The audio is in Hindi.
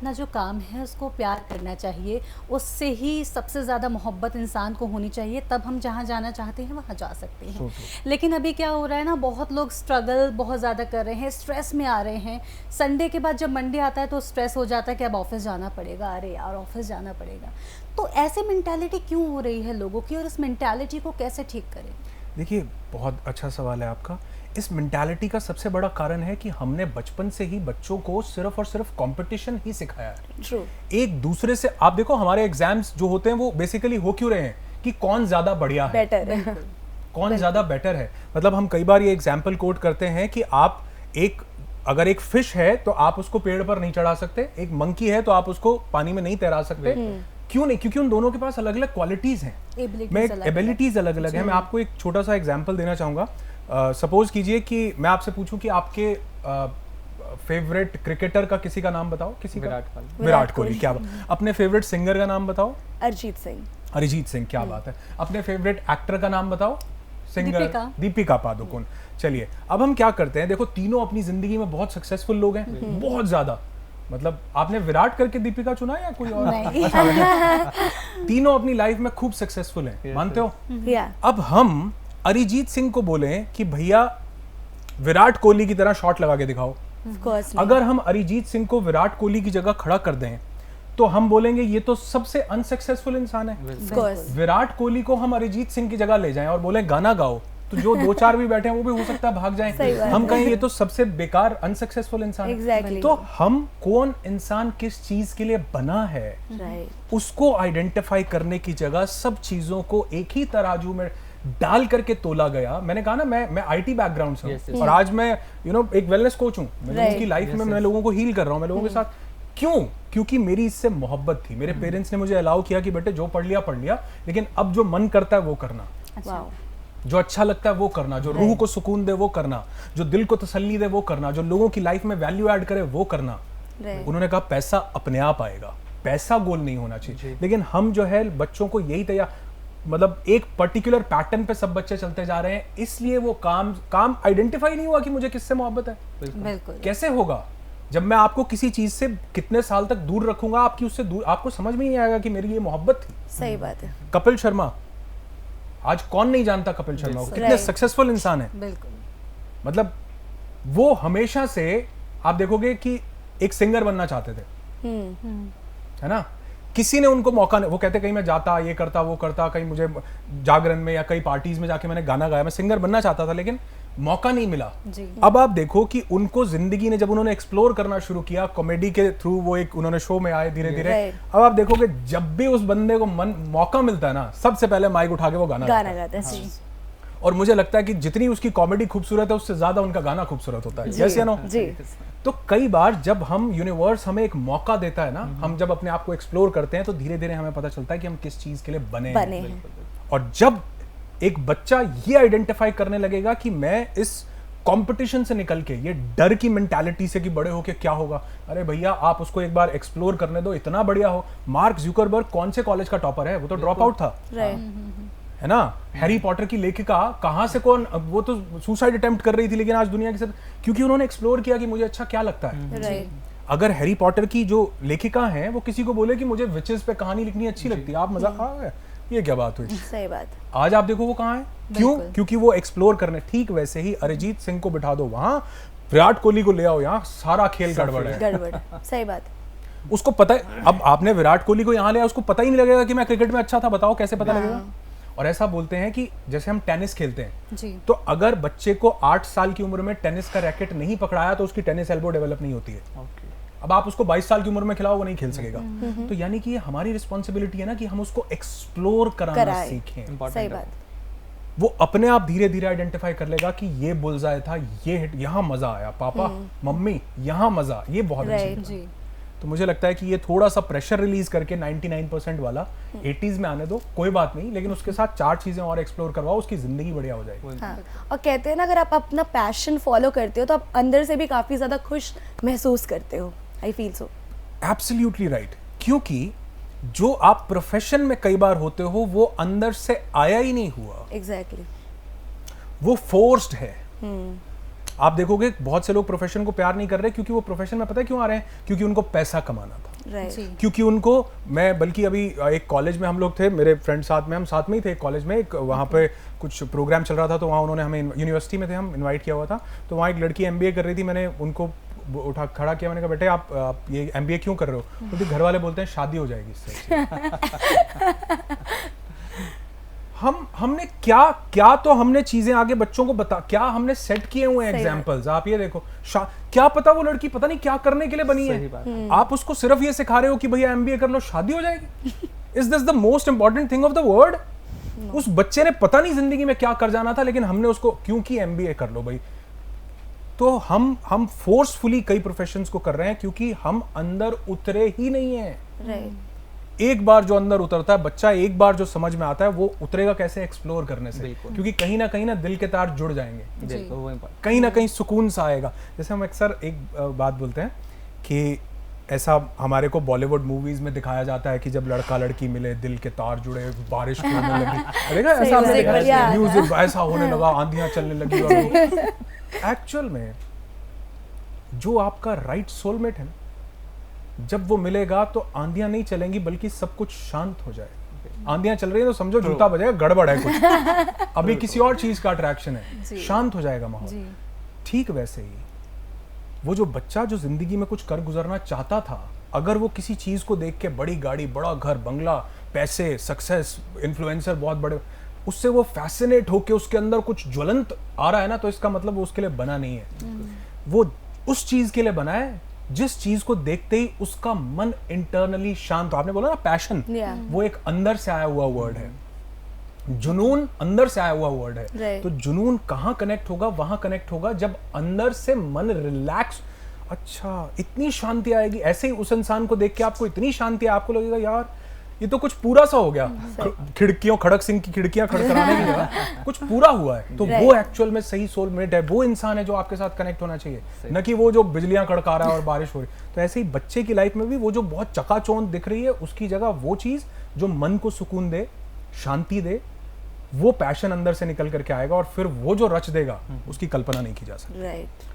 अपना जो काम है उसको प्यार करना चाहिए, उससे ही सबसे ज़्यादा मोहब्बत इंसान को होनी चाहिए, तब हम जहाँ जाना चाहते हैं वहाँ जा सकते हैं। लेकिन अभी क्या हो रहा है ना, बहुत लोग स्ट्रगल बहुत ज़्यादा कर रहे हैं, स्ट्रेस में आ रहे हैं। संडे के बाद जब मंडे आता है तो स्ट्रेस हो जाता है कि अब ऑफिस जाना पड़ेगा, अरे यार ऑफिस जाना पड़ेगा। तो ऐसे मेंटालिटी क्यों हो रही है लोगों की, और इस मेंटालिटी को कैसे ठीक करें? देखिए, बहुत अच्छा सवाल है आपका। इस मेंटालिटी का सबसे बड़ा कारण है कि हमने बचपन से ही बच्चों को सिर्फ और सिर्फ कंपटीशन ही सिखाया है। ट्रू। एक दूसरे से, आप देखो हमारे एग्जाम्स जो होते हैं वो बेसिकली हो क्यों रहे हैं कि कौन ज्यादा बढ़िया है, बेटर है। कौन ज्यादा बेटर है। मतलब हम कई बार ये एग्जाम्पल कोट करते हैं कि आप अगर एक फिश है तो आप उसको पेड़ पर नहीं चढ़ा सकते, एक मंकी है तो आप उसको पानी में नहीं तैरा सकते। क्यों नहीं? क्योंकि उन दोनों के पास अलग अलग क्वालिटीज हैं, एबिलिटीज अलग अलग है। मैं आपको एक छोटा सा एग्जांपल देना चाहूंगा। सपोज कीजिए कि मैं आपसे पूछूं कि आपके फेवरेट क्रिकेटर का किसी का नाम बताओ, किसी का। विराट कोहली। क्या बात। अपने फेवरेट सिंगर का नाम बताओ। अरिजीत सिंह। क्या बात है। अपने फेवरेट एक्टर का नाम बताओ। सिंगर दीपिका पादुकोण। चलिए, अब हम क्या करते हैं, देखो तीनों अपनी जिंदगी में बहुत सक्सेसफुल लोग हैं, बहुत ज्यादा। मतलब आपने विराट करके दीपिका चुना या कोई और? नहीं। तीनों अपनी लाइफ में खूब सक्सेसफुल हैं, मानते हो? अब हम अरिजीत सिंह को बोलें कि भैया विराट कोहली की तरह शॉट लगा के दिखाओ, अगर हम अरिजीत सिंह को विराट कोहली की जगह खड़ा कर दें तो हम बोलेंगे ये तो सबसे अनसक्सेसफुल इंसान है। विराट कोहली को हम अरिजीत सिंह की जगह ले जाएं और बोले गाना गाओ, तो जो दो चार भी बैठे हैं वो भी हो सकता है भाग जाएं। हम कहें ये तो सबसे बेकार अनसक्सेसफुल इंसान है। तो हम कौन इंसान किस चीज के लिए बना है, उसको आइडेंटिफाई करने की जगह सब चीजों को एक ही तराजू में डाल करके तोला गया। मैंने कहा ना, मैं आईटी बैकग्राउंड से हूं और आज मैं एक वेलनेस कोच हूं। मैं उनकी लाइफ में मैं लोगों को हील कर रहा हूं, मैं लोगों के साथ। क्यों? क्योंकि मेरी इससे मोहब्बत थी। मेरे पेरेंट्स ने मुझे अलाउ किया कि बेटे जो पढ़ लिया, लेकिन अब जो मन करता है वो करना, जो अच्छा लगता है वो करना, जो रूह को सुकून दे वो करना, जो दिल को तसल्ली दे वो करना, जो लोगों की लाइफ में वैल्यू ऐड करे वो करना। उन्होंने कहा पैसा अपने आप आएगा, पैसा गोल नहीं होना चाहिए। लेकिन हम जो है बच्चों को यही मतलब एक पर्टिकुलर पैटर्न पे सब बच्चे चलते जा रहे हैं, इसलिए वो काम आइडेंटिफाई नहीं हुआ कि मुझे किससे मोहब्बत है। बिल्कुल। कैसे होगा जब मैं आपको किसी चीज से कितने साल तक दूर रखूंगा, आपकी उससे दूर, आपको समझ में नहीं आएगा कि मेरी ये मोहब्बत थी। सही बात है। कपिल शर्मा, आज कौन नहीं जानता कपिल शर्मा को, कितने सक्सेसफुल इंसान है। बिल्कुल। मतलब वो हमेशा से, आप देखोगे कि एक सिंगर बनना चाहते थे, है ना। किसी ने उनको मौका नहीं, वो कहते कहीं मैं जाता, ये करता, वो करता, कहीं मुझे जागरण में या कई पार्टीज में जाके मैंने गाना गाया, मैं सिंगर बनना चाहता था, लेकिन मौका नहीं मिला। अब आप देखो कि उनको जिंदगी ने, जब उन्होंने एक्सप्लोर करना शुरू किया कॉमेडी के थ्रू, वो एक उन्होंने शो में आए धीरे धीरे। अब आप देखोगे जब भी उस बंदे को मौका मिलता है ना, सबसे पहले माइक उठा के वो गाना गाता है। और मुझे लगता है कि जितनी उसकी कॉमेडी खूबसूरत है उससे ज्यादा उनका गाना खूबसूरत होता है। यस या नो? तो कई बार जब हम यूनिवर्स हमें एक मौका देता है ना, हम जब अपने आप को एक्सप्लोर करते हैं तो धीरे धीरे हमें पता चलता है कि हम किस चीज के लिए बने हैं। और जब एक बच्चा ये आइडेंटिफाई करने लगेगा कि मैं इस कंपटीशन से निकल के, ये डर की मेंटालिटी से कि बड़े होके क्या होगा, अरे भैया आप उसको एक बार एक्सप्लोर करने दो, इतना बढ़िया हो। मार्क जुकरबर्ग कौन से कॉलेज का टॉपर है? वो तो ड्रॉप आउट था, है ना। हैरी पॉटर की लेखिका कहां से, कौन, वो तो सुसाइड अटेम्प्ट कर रही थी, लेकिन आज दुनिया के साथ, क्योंकि उन्होंने एक्सप्लोर किया कि मुझे अच्छा क्या लगता है। अगर हैरी पॉटर की जो लेखिका है वो किसी को बोले कि मुझे विचेस पे कहानी लिखनी अच्छी लगती है, आप मजाक खा गए, ये क्या बात हुई? सही बात। आज आप देखो वो कहाँ है, क्यों? क्योंकि वो एक्सप्लोर करने। ठीक वैसे ही अरिजीत सिंह को बिठा दो वहां, विराट कोहली को ले आओ यहाँ, सारा खेल गड़बड़ है। सही बात। उसको पता है, अब आपने विराट कोहली को यहाँ ले आया, उसको पता ही नहीं लगेगा कि मैं क्रिकेट में अच्छा था, बताओ कैसे पता लगेगा? और ऐसा बोलते हैं कि जैसे हम टेनिस खेलते हैं जी, तो अगर बच्चे को 8 साल की उम्र में टेनिस का रैकेट नहीं पकड़ाया तो उसकी टेनिस एल्बो डेवलप नहीं होती है। अब आप उसको 22 साल की उम्र में खिलाओ, वो नहीं खेल सकेगा। तो यानी कि ये हमारी रिस्पॉन्सिबिलिटी है ना कि हम उसको एक्सप्लोर कराना सीखें। सही बात। वो अपने आप धीरे धीरे आइडेंटिफाई कर लेगा कि ये बुलजाए था, ये हिट, यहाँ मजा आया, पापा मम्मी यहाँ मजा, ये बहुत अच्छी। तो मुझे लगता है कि ये थोड़ा सा प्रेशर रिलीज करके 99% वाला 80s में आने दो, कोई बात नहीं, लेकिन उसके साथ 4 चीजें और एक्सप्लोर करवाओ, उसकी जिंदगी बढ़िया हो जाएगी। हाँ। और कहते हैं ना, अगर आप अपना पैशन फॉलो करते हो तो आप अंदर से भी काफी ज्यादा खुश महसूस करते हो। I feel so. Absolutely right. क्योंकि जो आप प्रोफेशन में कई बार होते हो वो अंदर से आया ही नहीं हुआ। एग्जैक्टली। वो फोर्स्ड है। आप देखोगे बहुत से लोग प्रोफेशन को प्यार नहीं कर रहे, क्योंकि वो प्रोफेशन में पता है क्यों आ रहे हैं? क्योंकि उनको पैसा कमाना था। राइट जी क्योंकि उनको मैं बल्कि अभी एक कॉलेज में हम लोग थे, मेरे फ्रेंड साथ में, हम साथ में ही थे कॉलेज में, एक वहाँ पे कुछ प्रोग्राम चल रहा था, तो वहाँ उन्होंने हमें, यूनिवर्सिटी में थे हम, इनवाइट किया हुआ था, तो वहाँ एक लड़की MBA कर रही थी, मैंने उनको उठा खड़ा किया, मैंने कहा बेटे आप ये MBA क्यों कर रहे हो? क्योंकि घर वाले बोलते हैं शादी हो जाएगी इससे। हमने क्या तो हमने चीजें आगे बच्चों को बता, क्या हमने सेट किए हुए हैं एग्जांपल्स। आप ये देखो, क्या पता वो लड़की पता नहीं क्या करने के लिए बनी है, आप उसको सिर्फ ये सिखा रहे हो कि भैया MBA कर लो शादी हो जाएगी। Is this the most important thing of the world? उस बच्चे ने पता नहीं जिंदगी में क्या कर जाना था, लेकिन हमने उसको क्योंकि MBA कर लो भाई। तो हम फोर्सफुली कई प्रोफेशंस को कर रहे हैं क्योंकि हम अंदर उतरे ही नहीं है। राइट एक बार जो अंदर उतरता है बच्चा, एक बार जो समझ में आता है, वो उतरेगा कैसे? एक्सप्लोर करने से। क्योंकि कहीं ना दिल के तार जुड़ जाएंगे, कहीं ना कहीं सुकून सा आएगा। जैसे हम अक्सर एक बात बोलते हैं कि ऐसा हमारे को बॉलीवुड मूवीज में दिखाया जाता है कि जब लड़का लड़की मिले, दिल के तार जुड़े, बारिश होने लगी, देखा ऐसा हमने दिखाया, म्यूजिक ऐसा होने लगा, आंधियां चलने लगी। एक्चुअल में जो आपका राइट सोलमेट है ना, जब वो मिलेगा तो आंधियां नहीं चलेंगी, बल्कि सब कुछ शांत हो जाएगा। आंधियां चल रही है तो समझो जूता बजेगा, गड़बड़ है कुछ, अभी किसी और चीज का अट्रैक्शन है, शांत हो जाएगा माहौल। ठीक वैसे ही वो जो बच्चा जो जिंदगी में कुछ कर गुजरना चाहता था, अगर वो किसी चीज को देख के, बड़ी गाड़ी, बड़ा घर, बंगला, पैसे, सक्सेस, इन्फ्लुएंसर बहुत बड़े, उससे वो फैसिनेट होके उसके अंदर कुछ ज्वलंत आ रहा है ना, तो इसका मतलब वो उसके लिए बना नहीं है। वो उस चीज के लिए बना है जिस चीज को देखते ही उसका मन इंटरनली शांत हो। आपने बोला ना पैशन, वो एक अंदर से आया हुआ वर्ड है। जुनून अंदर से आया हुआ वर्ड है। तो जुनून कहाँ कनेक्ट होगा? वहां कनेक्ट होगा जब अंदर से मन रिलैक्स। अच्छा, इतनी शांति आएगी। ऐसे ही उस इंसान को देख के आपको इतनी शांति है, आपको लगेगा यार ये तो कुछ पूरा सा हो गया, खिड़कियों, खड़क सिंह की खिड़कियां खड़खड़ाने की जगह कुछ पूरा हुआ है। तो वो एक्चुअल में सही सोलमेट है, वो इंसान है जो आपके साथ कनेक्ट होना चाहिए, न कि वो जो बिजलियां कड़का रहा है और बारिश हो रही। तो ऐसे ही बच्चे की लाइफ में भी वो जो बहुत चकाचौंध दिख रही है, उसकी जगह वो चीज जो मन को सुकून दे, शांति दे, वो पैशन अंदर से निकल करके आएगा, और फिर वो जो रच देगा उसकी कल्पना नहीं की जा सकती। राइट